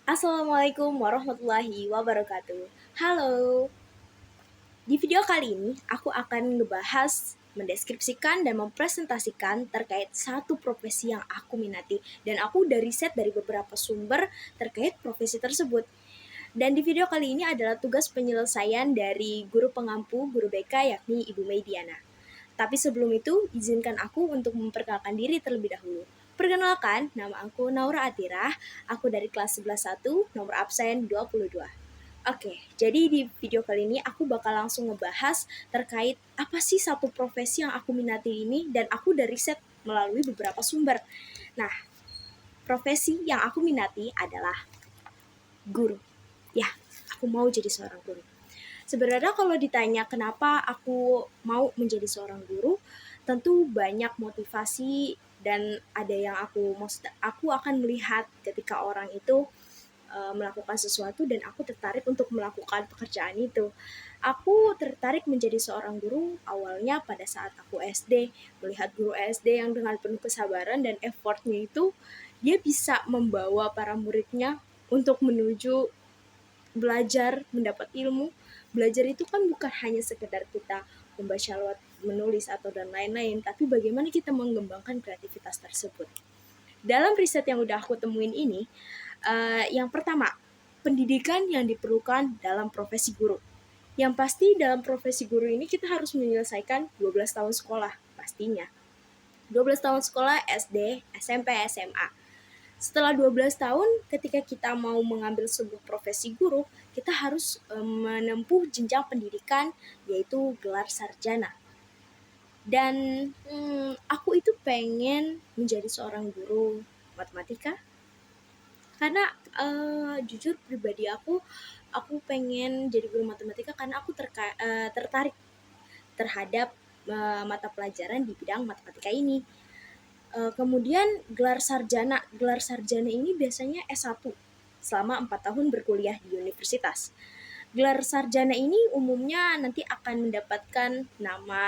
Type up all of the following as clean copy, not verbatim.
Assalamualaikum warahmatullahi wabarakatuh. Halo, di video kali ini aku akan ngebahas, mendeskripsikan dan mempresentasikan terkait satu profesi yang aku minati. Dan aku udah riset dari beberapa sumber terkait profesi tersebut. Dan di video kali ini adalah tugas penyelesaian dari guru pengampu guru BK yakni Ibu Meidiana. Tapi sebelum itu, izinkan aku untuk memperkenalkan diri terlebih dahulu. Perkenalkan, nama aku Naura Atirah, aku dari kelas 11.1, nomor absen 22. Oke, jadi di video kali ini aku bakal langsung ngebahas terkait apa sih satu profesi yang aku minati ini, dan aku udah riset melalui beberapa sumber. Nah, profesi yang aku minati adalah guru. Ya, aku mau jadi seorang guru. Sebenarnya kalau ditanya kenapa aku mau menjadi seorang guru, tentu banyak motivasi dan ada yang aku akan melihat ketika orang itu melakukan sesuatu dan aku tertarik untuk melakukan pekerjaan itu. Aku tertarik menjadi seorang guru awalnya pada saat aku SD, melihat guru SD yang dengan penuh kesabaran dan effortnya itu dia bisa membawa para muridnya untuk menuju belajar, mendapat ilmu. Belajar itu kan bukan hanya sekedar kita membaca lewat menulis atau dan lain-lain, tapi bagaimana kita mengembangkan kreativitas tersebut. Dalam riset yang udah aku temuin ini, yang pertama, pendidikan yang diperlukan dalam profesi guru. Yang pasti dalam profesi guru ini kita harus menyelesaikan 12 tahun sekolah, pastinya. 12 tahun sekolah SD, SMP, SMA. Setelah 12 tahun, ketika kita mau mengambil sebuah profesi guru, kita harus menempuh jenjang pendidikan, yaitu gelar sarjana. Dan aku itu pengen menjadi seorang guru matematika, karena jujur pribadi aku pengen jadi guru matematika karena aku tertarik terhadap mata pelajaran di bidang matematika ini. Kemudian gelar sarjana ini biasanya S1 selama 4 tahun berkuliah di universitas. Gelar sarjana ini umumnya nanti akan mendapatkan nama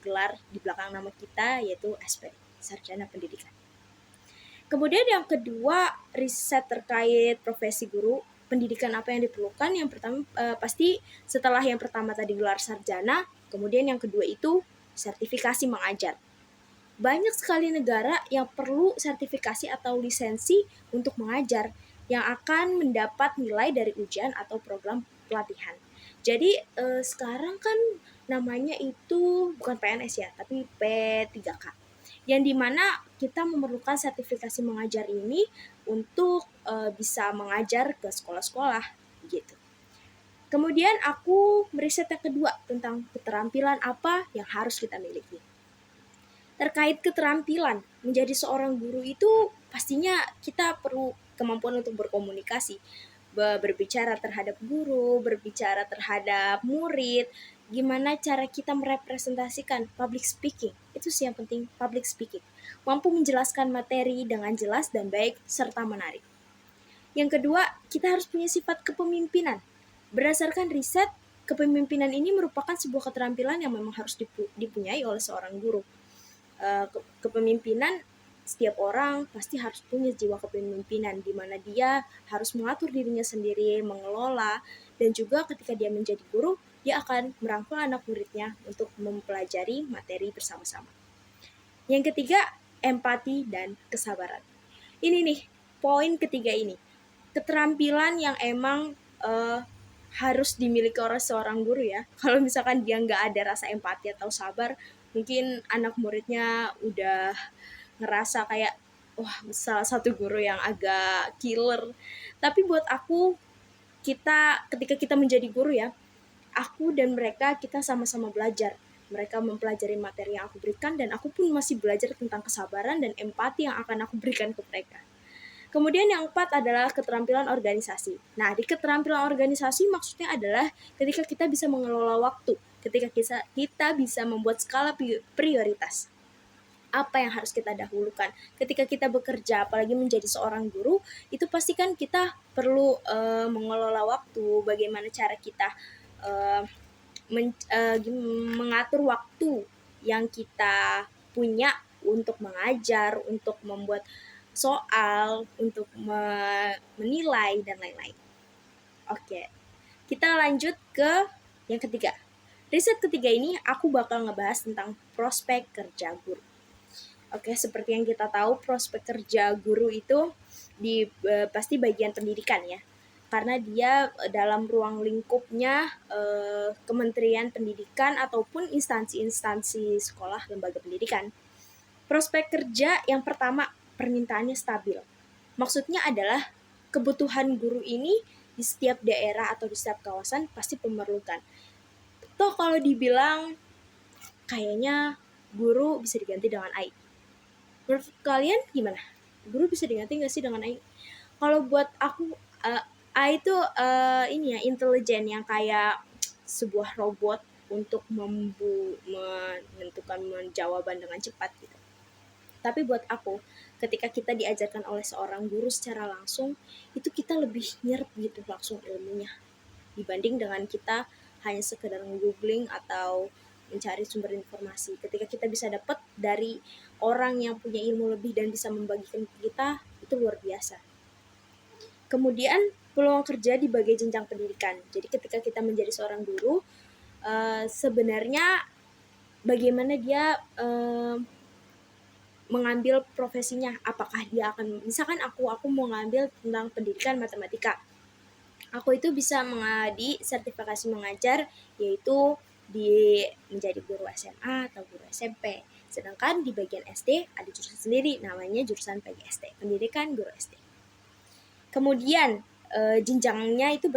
gelar di belakang nama kita, yaitu SPD, Sarjana Pendidikan. Kemudian yang kedua, riset terkait profesi guru, pendidikan apa yang diperlukan. Yang pertama pasti setelah yang pertama tadi gelar sarjana, kemudian yang kedua itu sertifikasi mengajar. Banyak sekali negara yang perlu sertifikasi atau lisensi untuk mengajar yang akan mendapat nilai dari ujian atau program pelatihan. Jadi sekarang kan namanya itu bukan PNS ya, tapi P3K. Yang dimana kita memerlukan sertifikasi mengajar ini untuk bisa mengajar ke sekolah-sekolah gitu. Kemudian aku meriset yang kedua tentang keterampilan apa yang harus kita miliki. Terkait keterampilan, menjadi seorang guru itu pastinya kita perlu kemampuan untuk berkomunikasi, berbicara terhadap guru, berbicara terhadap murid, gimana cara kita merepresentasikan public speaking. Itu sih yang penting, public speaking. Mampu menjelaskan materi dengan jelas dan baik serta menarik. Yang kedua, kita harus punya sifat kepemimpinan. Berdasarkan riset, kepemimpinan ini merupakan sebuah keterampilan yang memang harus dipunyai oleh seorang guru. Kepemimpinan, setiap orang pasti harus punya jiwa kepemimpinan di mana dia harus mengatur dirinya sendiri, mengelola, dan juga ketika dia menjadi guru, dia akan merangkul anak muridnya untuk mempelajari materi bersama-sama. Yang ketiga, empati dan kesabaran. Ini nih, poin ketiga ini. Keterampilan yang emang harus dimiliki oleh seorang guru ya. Kalau misalkan dia nggak ada rasa empati atau sabar, mungkin anak muridnya udah ngerasa kayak, wah, salah satu guru yang agak killer. Tapi buat aku, ketika kita menjadi guru ya, aku dan mereka kita sama-sama belajar. Mereka mempelajari materi yang aku berikan dan aku pun masih belajar tentang kesabaran dan empati yang akan aku berikan ke mereka. Kemudian yang keempat adalah keterampilan organisasi. Nah, di keterampilan organisasi maksudnya adalah ketika kita bisa mengelola waktu, ketika kita bisa membuat skala prioritas. Apa yang harus kita dahulukan ketika kita bekerja, apalagi menjadi seorang guru, itu pasti kan kita perlu mengelola waktu, bagaimana cara kita mengatur waktu yang kita punya untuk mengajar, untuk membuat soal, untuk menilai, dan lain-lain. Oke, kita lanjut ke yang ketiga. Riset ketiga ini aku bakal ngebahas tentang prospek kerja guru. Oke, seperti yang kita tahu, prospek kerja guru itu pasti bagian pendidikan ya. Karena dia dalam ruang lingkupnya Kementerian Pendidikan ataupun instansi-instansi sekolah lembaga pendidikan. Prospek kerja yang pertama, permintaannya stabil. Maksudnya adalah kebutuhan guru ini di setiap daerah atau di setiap kawasan pasti memerlukan. Toh kalau dibilang kayaknya guru bisa diganti dengan AI. Menurut kalian gimana? Guru bisa diganti nggak sih dengan AI? Kalau buat aku, AI itu ini ya, intelijen yang kayak sebuah robot untuk menentukan jawaban dengan cepat gitu. Tapi buat aku, ketika kita diajarkan oleh seorang guru secara langsung, itu kita lebih nyerap gitu langsung ilmunya, dibanding dengan kita hanya sekedar googling atau mencari sumber informasi. Ketika kita bisa dapat dari orang yang punya ilmu lebih dan bisa membagikan ke kita, itu luar biasa. Kemudian peluang kerja di bagai jenjang pendidikan. Jadi ketika kita menjadi seorang guru, sebenarnya bagaimana dia mengambil profesinya. Apakah dia akan, misalkan aku mau ngambil tentang pendidikan matematika, aku itu bisa mengadi sertifikasi mengajar, yaitu menjadi guru SMA atau guru SMP. Sedangkan di bagian SD ada jurusan sendiri, namanya jurusan PGST, pendidikan guru SD. Kemudian jenjangnya itu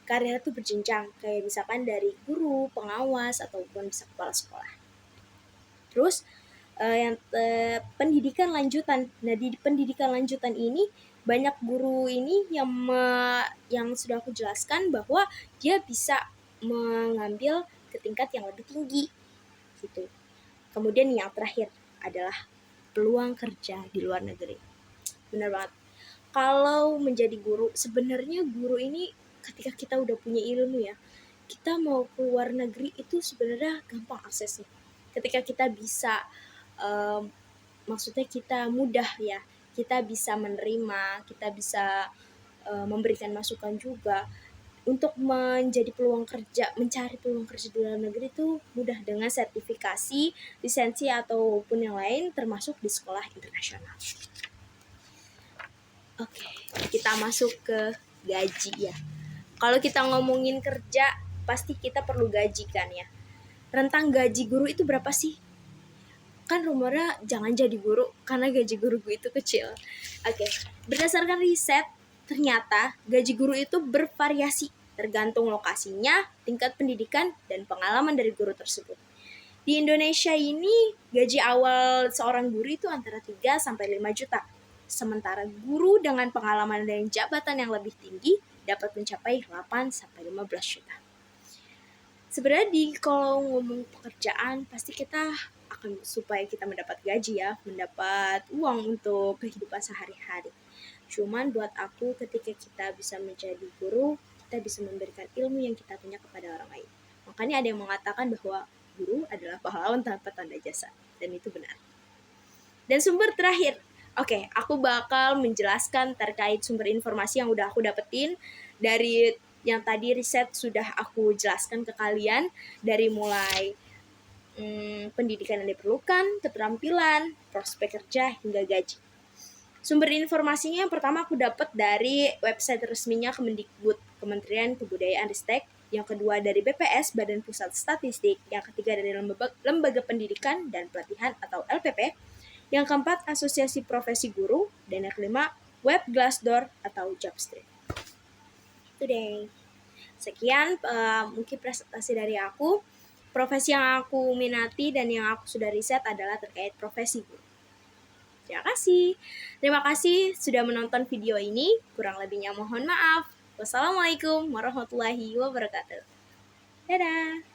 karir itu berjenjang, kayak misalkan dari guru, pengawas, ataupun bisa kepala sekolah. Terus pendidikan lanjutan. Nah, di pendidikan lanjutan ini banyak guru ini yang sudah aku jelaskan bahwa dia bisa mengambil ke tingkat yang lebih tinggi gitu. Kemudian yang terakhir adalah peluang kerja di luar negeri. Benar banget. Kalau menjadi guru, sebenarnya guru ini ketika kita udah punya ilmu ya, kita mau ke luar negeri itu sebenarnya gampang aksesnya. Ketika kita bisa maksudnya kita mudah ya, kita bisa menerima, kita bisa memberikan masukan juga. Untuk mencari peluang kerja di luar negeri itu mudah dengan sertifikasi, lisensi ataupun yang lain, termasuk di sekolah internasional. Oke, kita masuk ke gaji ya. Kalau kita ngomongin kerja, pasti kita perlu gaji kan ya. Rentang gaji guru itu berapa sih? Kan rumornya jangan jadi guru karena gaji guru gue itu kecil. Oke, berdasarkan riset, ternyata gaji guru itu bervariasi tergantung lokasinya, tingkat pendidikan, dan pengalaman dari guru tersebut. Di Indonesia ini, gaji awal seorang guru itu antara 3-5 juta. Sementara guru dengan pengalaman dan jabatan yang lebih tinggi dapat mencapai 8-15 juta. Sebenarnya kalau ngomong pekerjaan, pasti kita akan supaya kita mendapat gaji ya, mendapat uang untuk kehidupan sehari-hari. Cuman buat aku, ketika kita bisa menjadi guru, kita bisa memberikan ilmu yang kita punya kepada orang lain. Makanya ada yang mengatakan bahwa guru adalah pahlawan tanpa tanda jasa, dan itu benar. Dan sumber terakhir, oke, aku bakal menjelaskan terkait sumber informasi yang udah aku dapetin dari yang tadi riset sudah aku jelaskan ke kalian, dari mulai pendidikan yang diperlukan, keterampilan, prospek kerja, hingga gaji. Sumber informasinya yang pertama aku dapat dari website resminya Kemendikbud, Kementerian Kebudayaan Ristek. Yang kedua dari BPS, Badan Pusat Statistik. Yang ketiga dari Lembaga Pendidikan dan Pelatihan atau LPP. Yang keempat, Asosiasi Profesi Guru. Dan yang kelima, web Glassdoor atau Jobstreet. Today. Sekian mungkin presentasi dari aku. Profesi yang aku minati dan yang aku sudah riset adalah terkait profesi guru. Terima kasih sudah menonton video ini. Kurang lebihnya mohon maaf. Wassalamualaikum warahmatullahi wabarakatuh. Dadah.